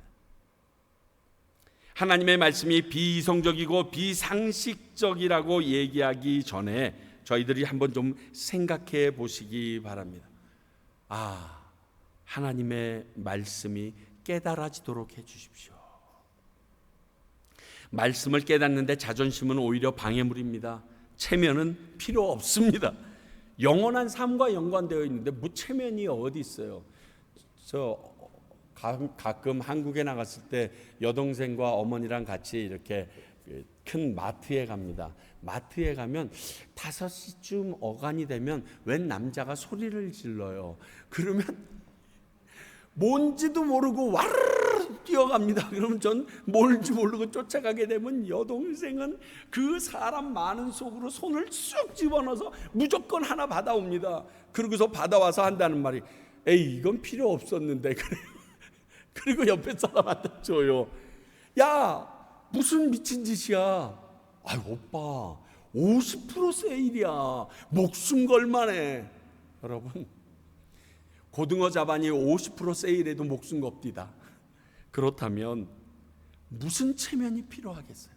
하나님의 말씀이 비이성적이고 비상식적이라고 얘기하기 전에 저희들이 한번 좀 생각해 보시기 바랍니다. 하나님의 말씀이 깨달아지도록 해 주십시오. 말씀을 깨닫는데 자존심은 오히려 방해물입니다. 체면은 필요 없습니다. 영원한 삶과 연관되어 있는데 뭐 체면이 어디 있어요? 저 가끔 한국에 나갔을 때 여동생과 어머니랑 같이 이렇게 큰 마트에 갑니다. 마트에 가면 5시쯤 어간이 되면 웬 남자가 소리를 질러요. 그러면 뭔지도 모르고 와르르 뛰어갑니다. 그러면 전 뭔지 모르고 쫓아가게 되면 여동생은 그 사람 많은 속으로 손을 쑥 집어넣어서 무조건 하나 받아옵니다. 그러고서 받아와서 한다는 말이 에이 이건 필요 없었는데 그리고 옆에 사람한테 줘요. 야 무슨 미친 짓이야. 아이 오빠 50% 세일이야. 목숨 걸만해. 여러분 고등어 자반이 50% 세일해도 목숨 겁디다. 그렇다면 무슨 체면이 필요하겠어요?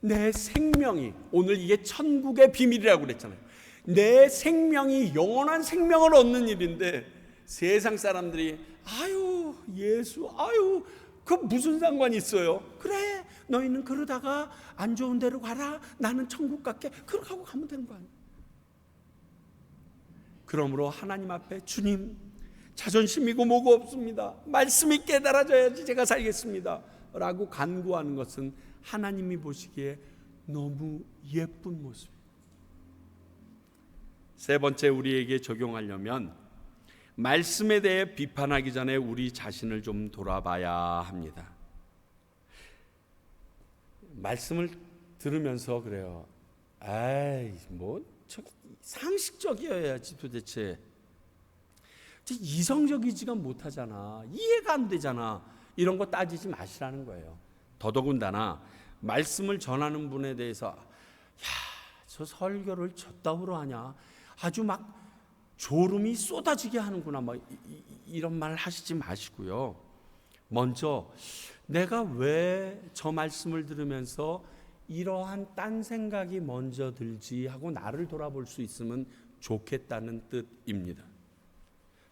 내 생명이, 오늘 이게 천국의 비밀이라고 그랬잖아요. 내 생명이 영원한 생명을 얻는 일인데 세상 사람들이 아유 예수 아유 그 무슨 상관이 있어요? 그래 너희는 그러다가 안 좋은 데로 가라. 나는 천국 갈게. 그렇게 하고 가면 되는 거 아니에요? 그러므로 하나님 앞에 주님 자존심이고 뭐고 없습니다. 말씀이 깨달아져야지 제가 살겠습니다 라고 간구하는 것은 하나님이 보시기에 너무 예쁜 모습이에요. 세 번째, 우리에게 적용하려면 말씀에 대해 비판하기 전에 우리 자신을 좀 돌아봐야 합니다. 말씀을 들으면서 그래요. 아이 뭐 상식적이어야지 도대체. 이성적이지가 못하잖아. 이해가 안 되잖아. 이런 거 따지지 마시라는 거예요. 더더군다나 말씀을 전하는 분에 대해서 저 설교를 저따위로 하냐. 아주 막 졸음이 쏟아지게 하는구나. 이런 말 하시지 마시고요. 먼저 내가 왜 저 말씀을 들으면서 이러한 딴 생각이 먼저 들지 하고 나를 돌아볼 수 있으면 좋겠다는 뜻입니다.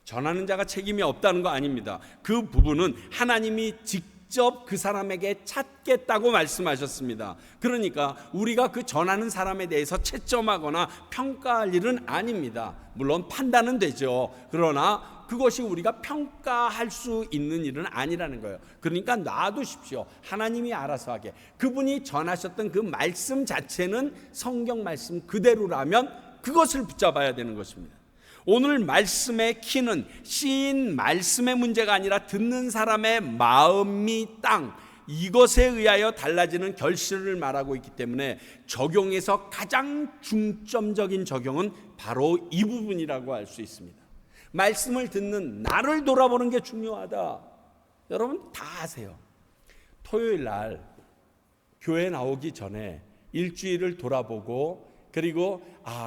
전하는 자가 책임이 없다는 거 아닙니다. 그 부분은 하나님이 직접 그 사람에게 찾겠다고 말씀하셨습니다. 그러니까 우리가 그 전하는 사람에 대해서 채점하거나 평가할 일은 아닙니다. 물론 판단은 되죠. 그러나 그것이 우리가 평가할 수 있는 일은 아니라는 거예요. 그러니까 놔두십시오. 하나님이 알아서 하게. 그분이 전하셨던 그 말씀 자체는 성경 말씀 그대로라면 그것을 붙잡아야 되는 것입니다. 오늘 말씀의 키는 시인 말씀의 문제가 아니라 듣는 사람의 마음이 땅, 이것에 의하여 달라지는 결실을 말하고 있기 때문에 적용에서 가장 중점적인 적용은 바로 이 부분이라고 할 수 있습니다. 말씀을 듣는 나를 돌아보는 게 중요하다. 여러분 다 아세요. 토요일 날 교회 나오기 전에 일주일을 돌아보고 그리고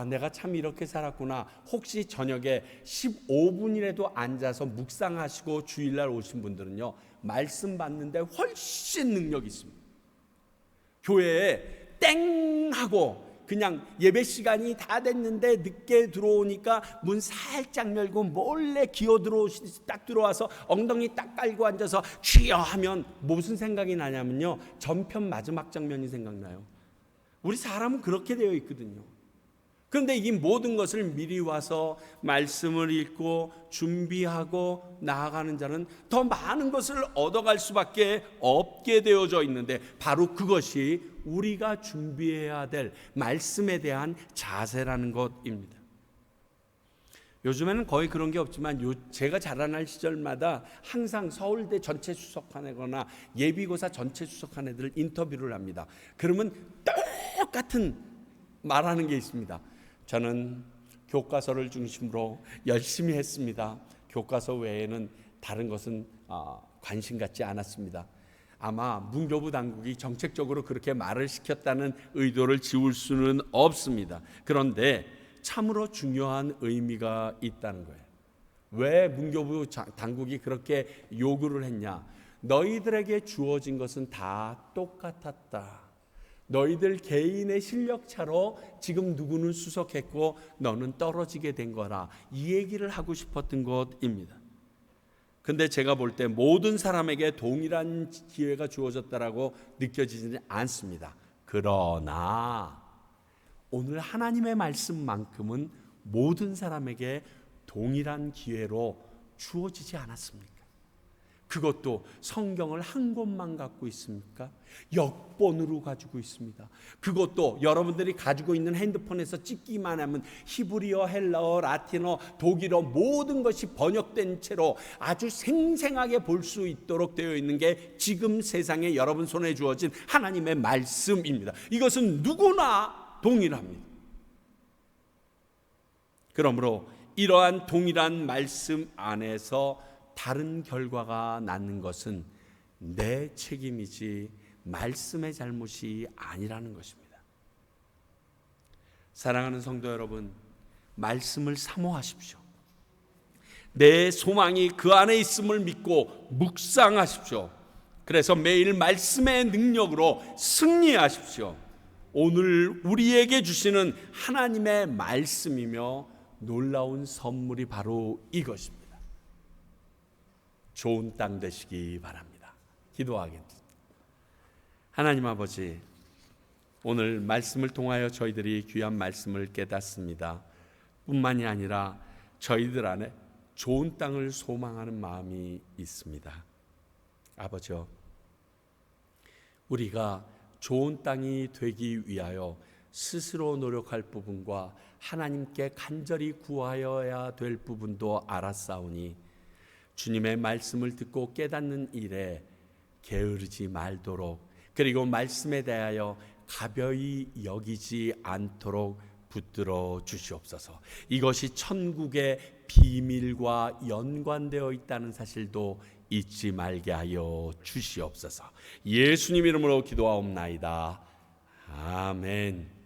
내가 참 이렇게 살았구나. 혹시 저녁에 15분이라도 앉아서 묵상하시고 주일날 오신 분들은요, 말씀 받는데 훨씬 능력이 있습니다. 교회에 땡 하고 그냥 예배 시간이 다 됐는데 늦게 들어오니까 문 살짝 열고 몰래 딱 들어와서 엉덩이 딱 깔고 앉아서 주여 하면 무슨 생각이 나냐면요, 전편 마지막 장면이 생각나요. 우리 사람은 그렇게 되어 있거든요. 그런데 이 모든 것을 미리 와서 말씀을 읽고 준비하고 나아가는 자는 더 많은 것을 얻어갈 수밖에 없게 되어져 있는데 바로 그것이 우리가 준비해야 될 말씀에 대한 자세라는 것입니다. 요즘에는 거의 그런 게 없지만 제가 자라날 시절마다 항상 서울대 전체 수석하거나 예비고사 전체 수석한 애들 인터뷰를 합니다. 그러면 똑같은 말하는 게 있습니다. 저는 교과서를 중심으로 열심히 했습니다. 교과서 외에는 다른 것은 관심 갖지 않았습니다. 아마 문교부 당국이 정책적으로 그렇게 말을 시켰다는 의도를 지울 수는 없습니다. 그런데 참으로 중요한 의미가 있다는 거예요. 왜 문교부 당국이 그렇게 요구를 했냐? 너희들에게 주어진 것은 다 똑같았다. 너희들 개인의 실력차로 지금 누구는 수석했고 너는 떨어지게 된 거라. 이 얘기를 하고 싶었던 것입니다. 근데 제가 볼 때 모든 사람에게 동일한 기회가 주어졌다라고 느껴지지는 않습니다. 그러나 오늘 하나님의 말씀만큼은 모든 사람에게 동일한 기회로 주어지지 않았습니까? 그것도 성경을 한 권만 갖고 있습니까? 역본으로 가지고 있습니다. 그것도 여러분들이 가지고 있는 핸드폰에서 찍기만 하면 히브리어, 헬라어, 라틴어, 독일어 모든 것이 번역된 채로 아주 생생하게 볼 수 있도록 되어 있는 게 지금 세상에 여러분 손에 주어진 하나님의 말씀입니다. 이것은 누구나 동일합니다. 그러므로 이러한 동일한 말씀 안에서 다른 결과가 낳는 것은 내 책임이지 말씀의 잘못이 아니라는 것입니다. 사랑하는 성도 여러분, 말씀을 사모하십시오. 내 소망이 그 안에 있음을 믿고 묵상하십시오. 그래서 매일 말씀의 능력으로 승리하십시오. 오늘 우리에게 주시는 하나님의 말씀이며 놀라운 선물이 바로 이것입니다. 좋은 땅 되시기 바랍니다. 기도하겠습니다. 하나님 아버지, 오늘 말씀을 통하여 저희들이 귀한 말씀을 깨닫습니다. 뿐만이 아니라 저희들 안에 좋은 땅을 소망하는 마음이 있습니다. 아버지요, 우리가 좋은 땅이 되기 위하여 스스로 노력할 부분과 하나님께 간절히 구하여야 될 부분도 알았사오니 주님의 말씀을 듣고 깨닫는 일에 게으르지 말도록, 그리고 말씀에 대하여 가벼이 여기지 않도록 붙들어 주시옵소서. 이것이 천국의 비밀과 연관되어 있다는 사실도 잊지 말게 하여 주시옵소서. 예수님 이름으로 기도하옵나이다. 아멘.